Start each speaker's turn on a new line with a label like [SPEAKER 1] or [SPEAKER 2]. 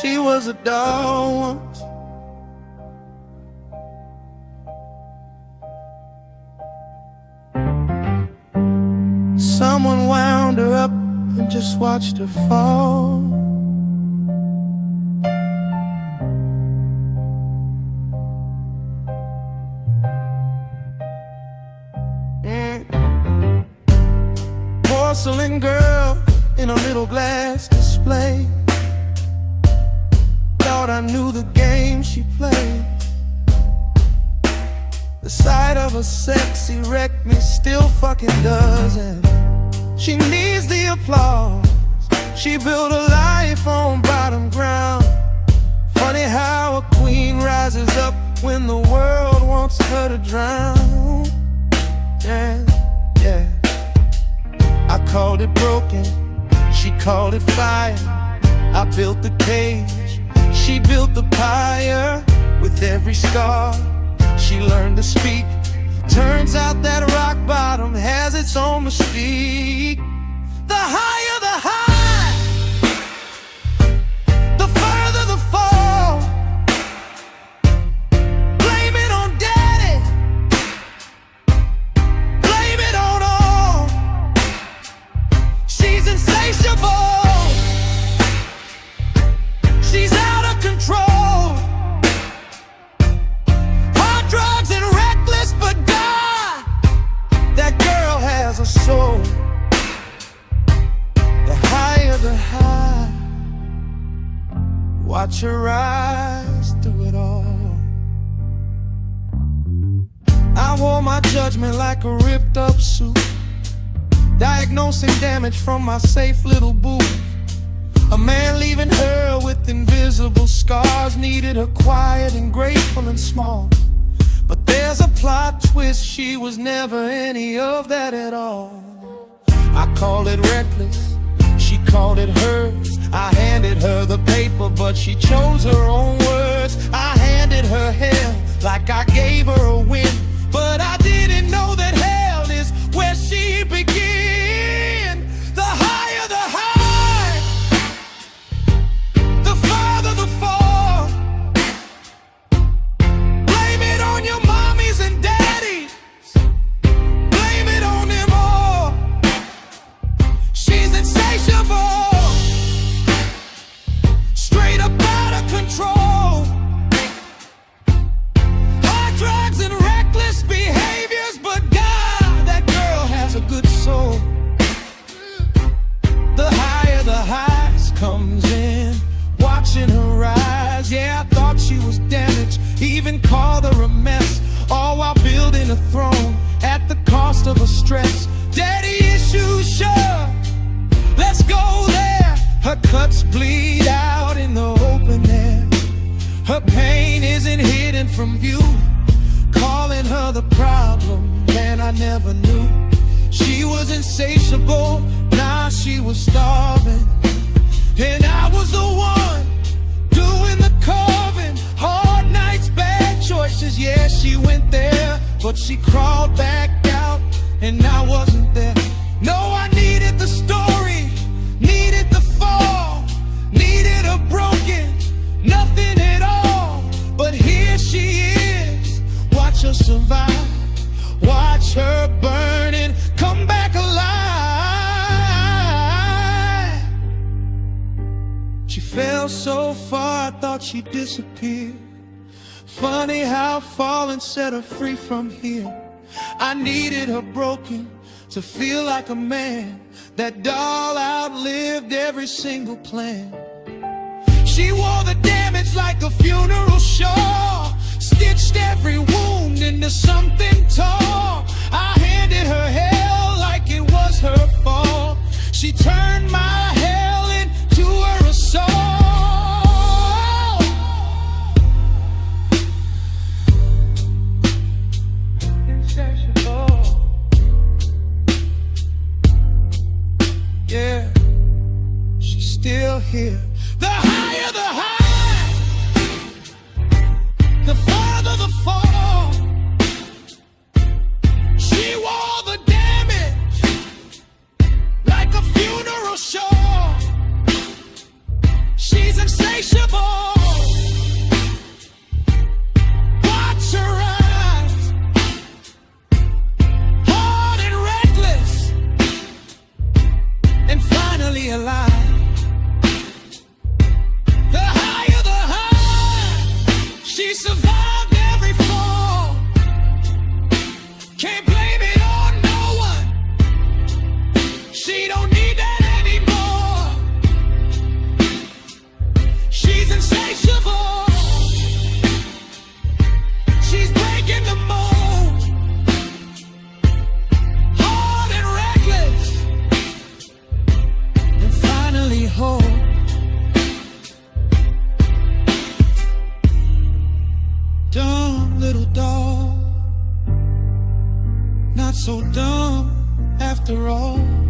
[SPEAKER 1] She was a doll once. Someone wound her up and just watched her fall. Porcelain girl in a little glass display. Thought I knew the game she played. The sight of a sexy wreck me still fucking does, and she needs the applause. She built a life on bottom ground. Funny how a queen rises up when the world wants her to drown. Yeah, yeah. I called it broken, she called it fire. I built the cage, she built the pyre. With every scar, she learned to speak. Turns out that rock bottom has its own mystique. The higher the high, the further the fall. Blame it on daddy, blame it on all. She's insatiable, she's out of control. Hard drugs and reckless, but God, that girl has a soul. The higher the high, watch her rise through it all. I wore my judgment like a ripped up suit, diagnosing damage from my safe little booth. A man leaving her with invisible scars, needed her quiet and grateful and small. But there's a plot twist, she was never any of that at all. I called it reckless, she called it hers. I handed her the paper, but she chose her own words. I handed her hell like I gave her a win, but I didn't know that hell is where she began. The higher the high, the farther the fall. Blame it on your mommies and daddies, blame it on them all. She's insatiable, straight up out of control. Hard drugs and reckless behaviors, but God, that girl has a good soul. The higher the highs comes in, watching her rise. Yeah, I thought she was damaged, even called her a mess, all while building a throne at the cost of her stress. Daddy issues, sure, let's go there. Her cuts bleed out in the open air. Her pain isn't hidden from view. Calling her the problem, man, I never knew. She was insatiable, nah, she was starving. And I was the one doing the carving. Hard nights, bad choices, yeah, she went there, but she crawled back out, and I wasn't there. No, I needed the story, needed the fall, needed her broken, nothing at all. But here she is, watch her survive, watch her burn and come back alive. She fell so far, I thought she disappeared. Funny how falling set her free from here. I needed her broken to feel like a man. That doll outlived every single plan. She wore the damage like a funeral shawl, stitched every wound into something tall. I handed her hell like it was her fault. She turned my hell into her assault. Insatiable. Yeah, she's still here. The higher the high, the farther the fall. She wore the damage like a funeral shawl. She's insatiable. not so dumb after all.